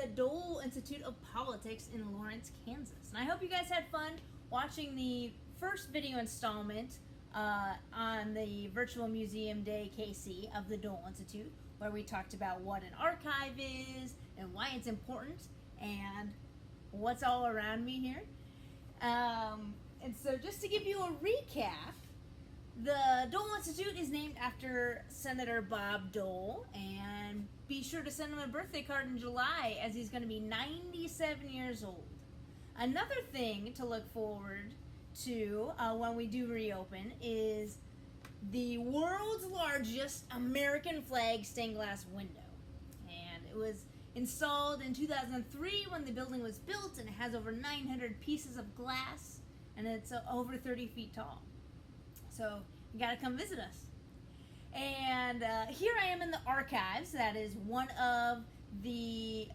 the Dole Institute of Politics in Lawrence, Kansas. And I hope you guys had fun watching the first video installment on the Virtual Museum Day KC of the Dole Institute, where we talked about what an archive is and why it's important and what's all around me here. And so just to give you a recap, the Dole Institute is named after Senator Bob Dole, and be sure to send him a birthday card in July as he's going to be 97 years old. Another thing to look forward to when we do reopen is the world's largest American flag stained glass window. And it was installed in 2003 when the building was built, and it has over 900 pieces of glass, and it's over 30 feet tall. So you gotta come visit us. And here I am in the archives. That is one of the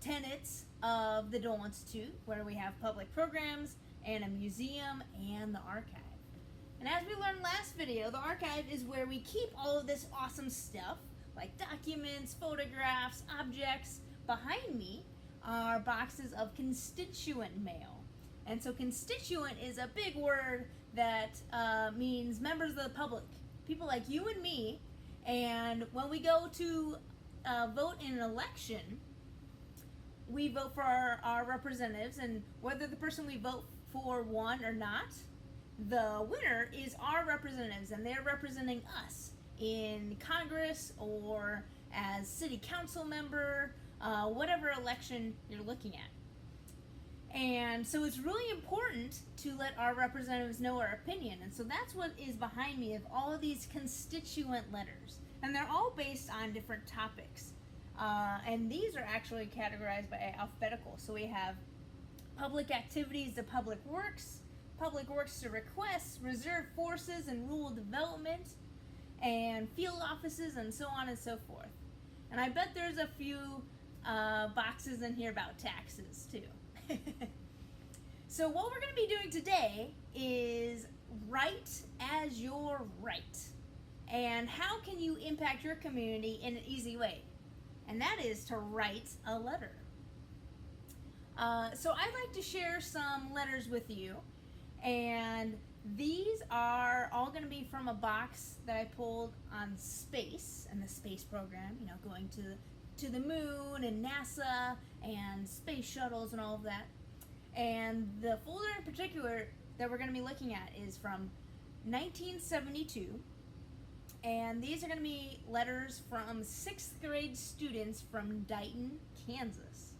tenets of the Dole Institute, where we have public programs and a museum and the archive. And as we learned last video, the archive is where we keep all of this awesome stuff, like documents, photographs, objects. Behind me are boxes of constituent mail. And so constituent is a big word that means members of the public, people like you and me. And when we go to vote in an election, we vote for our representatives, and whether the person we vote for won or not, the winner is our representatives, and they're representing us in Congress or as city council member, whatever election you're looking at. And so it's really important to let our representatives know our opinion. And so that's what is behind me of all of these constituent letters. And they're all based on different topics. And these are actually categorized by alphabetical. So we have public activities to public works to requests, reserve forces and rural development, and field offices, and so on and so forth. And I bet there's a few boxes in here about taxes too. So what we're going to be doing today is write as your right. And how can you impact your community in an easy way? And that is to write a letter. So I'd like to share some letters with you. And these are all going to be from a box that I pulled on space and the space program, you know, going to the moon and NASA and space shuttles and all of that. And the folder in particular that we're going to be looking at is from 1972. And these are going to be letters from 6th grade students from Dighton, Kansas.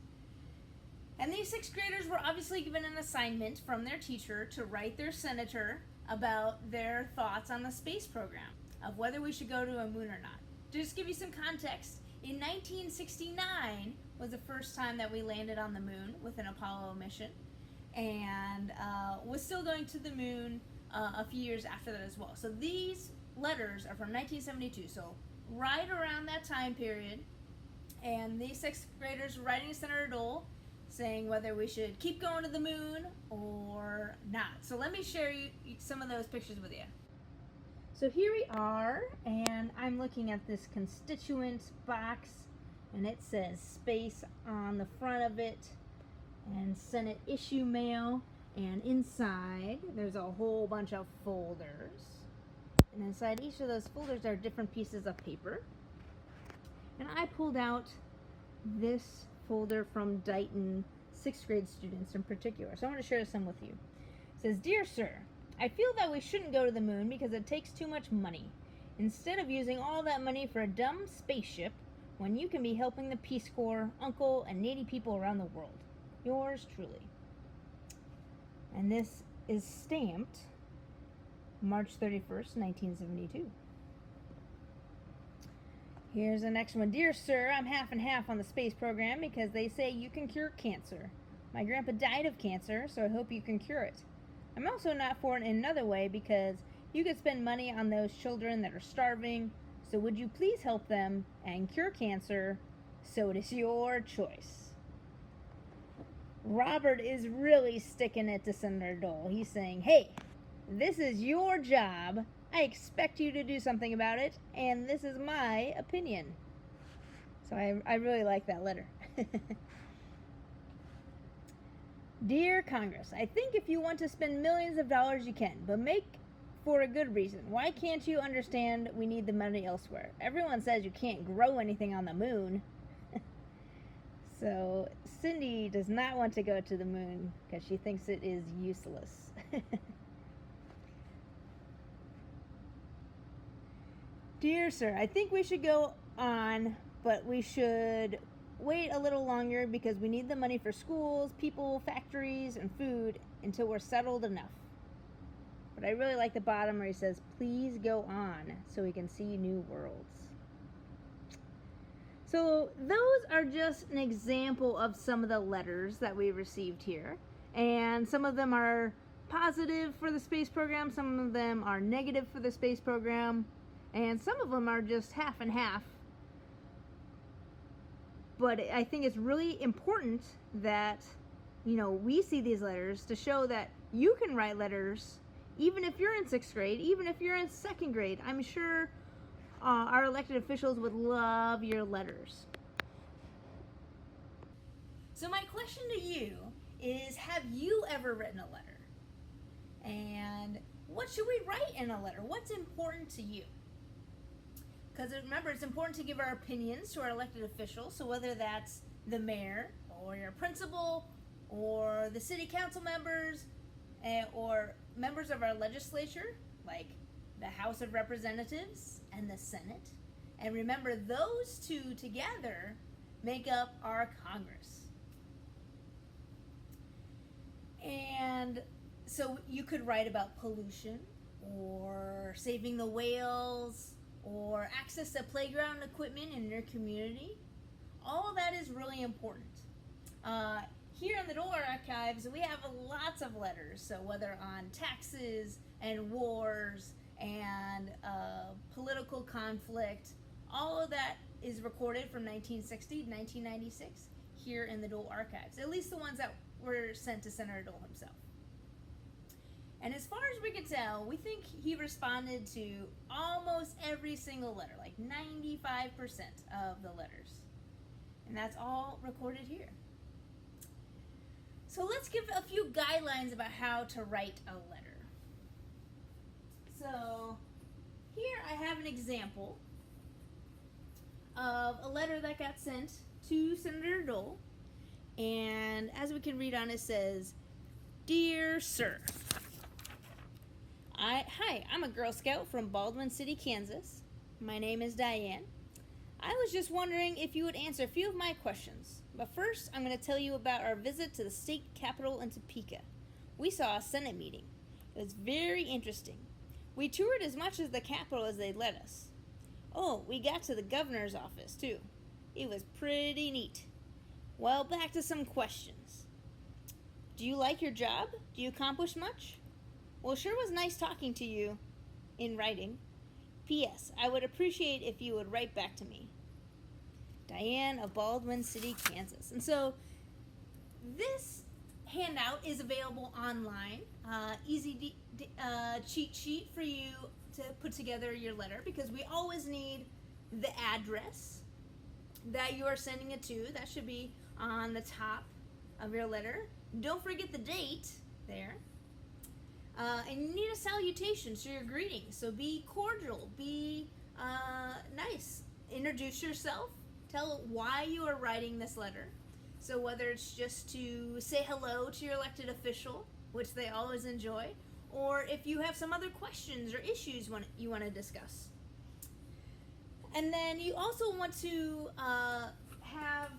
And these 6th graders were obviously given an assignment from their teacher to write their senator about their thoughts on the space program, of whether we should go to a moon or not. To just give you some context, in 1969 was the first time that we landed on the moon with an Apollo mission, and was still going to the moon a few years after that as well. So these letters are from 1972, so right around that time period. And these 6th graders were writing to Senator Dole saying whether we should keep going to the moon or not. So let me share some of those pictures with you. So here we are, and I'm looking at this constituent box, and it says space on the front of it, and Senate issue mail, and inside there's a whole bunch of folders. And inside each of those folders are different pieces of paper. And I pulled out this folder from Dighton 6th grade students in particular. So I want to share some with you. It says, "Dear Sir, I feel that we shouldn't go to the moon because it takes too much money. Instead of using all that money for a dumb spaceship, when you can be helping the Peace Corps, uncle, and needy people around the world. Yours truly." And this is stamped March 31st, 1972. Here's the next one. "Dear Sir, I'm half and half on the space program because they say you can cure cancer. My grandpa died of cancer, so I hope you can cure it. I'm also not for it in another way because you could spend money on those children that are starving, so would you please help them and cure cancer, so it is your choice." Robert is really sticking it to Senator Dole. He's saying, "Hey, this is your job. I expect you to do something about it, and this is my opinion." So I really like that letter. Dear Congress, I think if you want to spend millions of dollars, you can, but make for a good reason. Why can't you understand we need the money elsewhere? Everyone says you can't grow anything on the moon. So Cindy does not want to go to the moon because she thinks it is useless. Dear sir, I think we should go on, but we should wait a little longer because we need the money for schools, people, factories, and food until we're settled enough. But I really like the bottom where he says, please go on so we can see new worlds. So those are just an example of some of the letters that we received here. And some of them are positive for the space program, some of them are negative for the space program, and some of them are just half and half. But I think it's really important that, we see these letters to show that you can write letters even if you're in 6th grade, even if you're in 2nd grade. I'm sure our elected officials would love your letters. So my question to you is, have you ever written a letter? And what should we write in a letter? What's important to you? Because remember, it's important to give our opinions to our elected officials. So whether that's the mayor or your principal or the city council members or members of our legislature, like the House of Representatives and the Senate. And remember, those two together make up our Congress. And so you could write about pollution or saving the whales or access to playground equipment in your community. All of that is really important. Here in the Dole Archives, we have lots of letters. So whether on taxes and wars and political conflict, all of that is recorded from 1960 to 1996 here in the Dole Archives, at least the ones that were sent to Senator Dole himself. And as far as we can tell, we think he responded to almost every single letter, like 95% of the letters. And that's all recorded here. So let's give a few guidelines about how to write a letter. So here I have an example of a letter that got sent to Senator Dole. And as we can read on, it says, Dear Sir, Hi, I'm a Girl Scout from Baldwin City, Kansas. My name is Diane. I was just wondering if you would answer a few of my questions. But first, I'm going to tell you about our visit to the state capitol in Topeka. We saw a Senate meeting. It was very interesting. We toured as much of the capitol as they'd let us. Oh, we got to the governor's office, too. It was pretty neat. Well, back to some questions. Do you like your job? Do you accomplish much? Well, sure was nice talking to you in writing. P.S. I would appreciate if you would write back to me. Diane of Baldwin City, Kansas. And so this handout is available online. Easy cheat sheet for you to put together your letter, because we always need the address that you are sending it to. That should be on the top of your letter. Don't forget the date there. And you need a salutation, so your greetings. So be cordial, be nice. Introduce yourself. Tell why you are writing this letter. So whether it's just to say hello to your elected official, which they always enjoy, or if you have some other questions or issues you want to discuss. And then you also want to have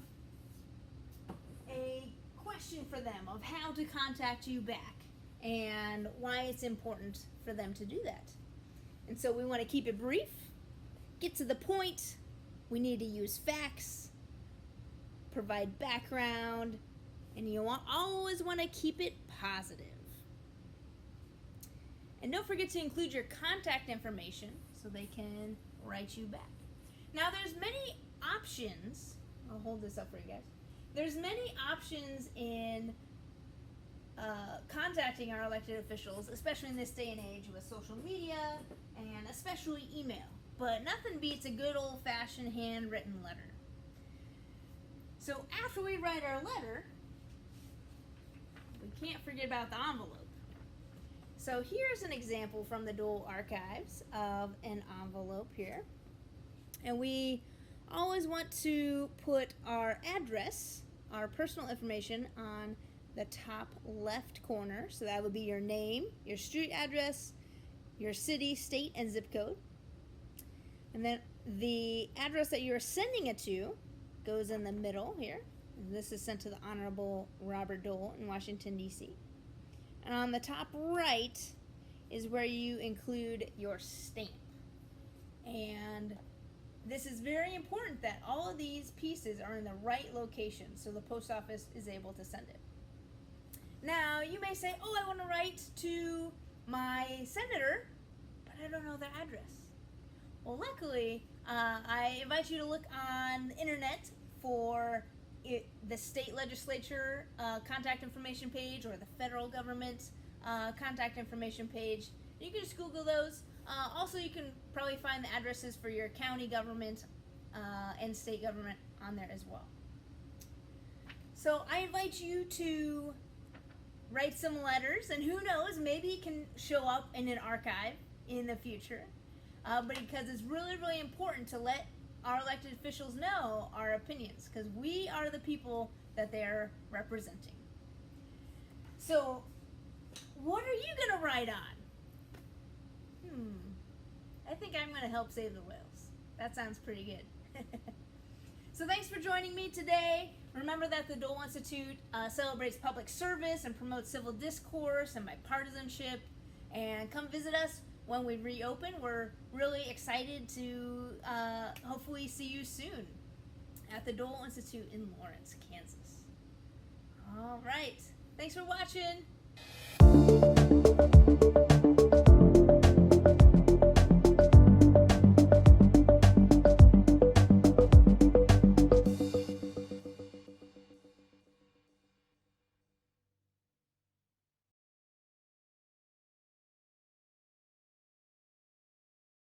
a question for them of how to contact you back and why it's important for them to do that. And so we want to keep it brief, get to the point. We need to use facts, provide background, and you always want to keep it positive. And don't forget to include your contact information so they can write you back. Now there's many options. I'll hold this up for you guys. There's many options in contacting our elected officials, especially in this day and age with social media and especially email. But nothing beats a good old-fashioned handwritten letter. So after we write our letter, we can't forget about the envelope. So here's an example from the Dole archives of an envelope here. And we always want to put our address, our personal information, on the top left corner. So that would be your name, your street address, your city, state, and zip code. And then the address that you're sending it to goes in the middle here. And this is sent to the Honorable Robert Dole in Washington, D.C. And on the top right is where you include your stamp. And this is very important that all of these pieces are in the right location so the post office is able to send it. Now, you may say, oh, I want to write to my senator, but I don't know their address. Well, luckily, I invite you to look on the internet for the state legislature contact information page or the federal government contact information page. You can just Google those. Also, you can probably find the addresses for your county government and state government on there as well. So I invite you to write some letters, and who knows, maybe it can show up in an archive in the future. But because it's really, really important to let our elected officials know our opinions, because we are the people that they're representing. So, what are you going to write on? I think I'm going to help save the whales. That sounds pretty good. So thanks for joining me today. Remember that the Dole Institute celebrates public service and promotes civil discourse and bipartisanship. And come visit us when we reopen. We're really excited to hopefully see you soon at the Dole Institute in Lawrence, Kansas. All right. Thanks for watching.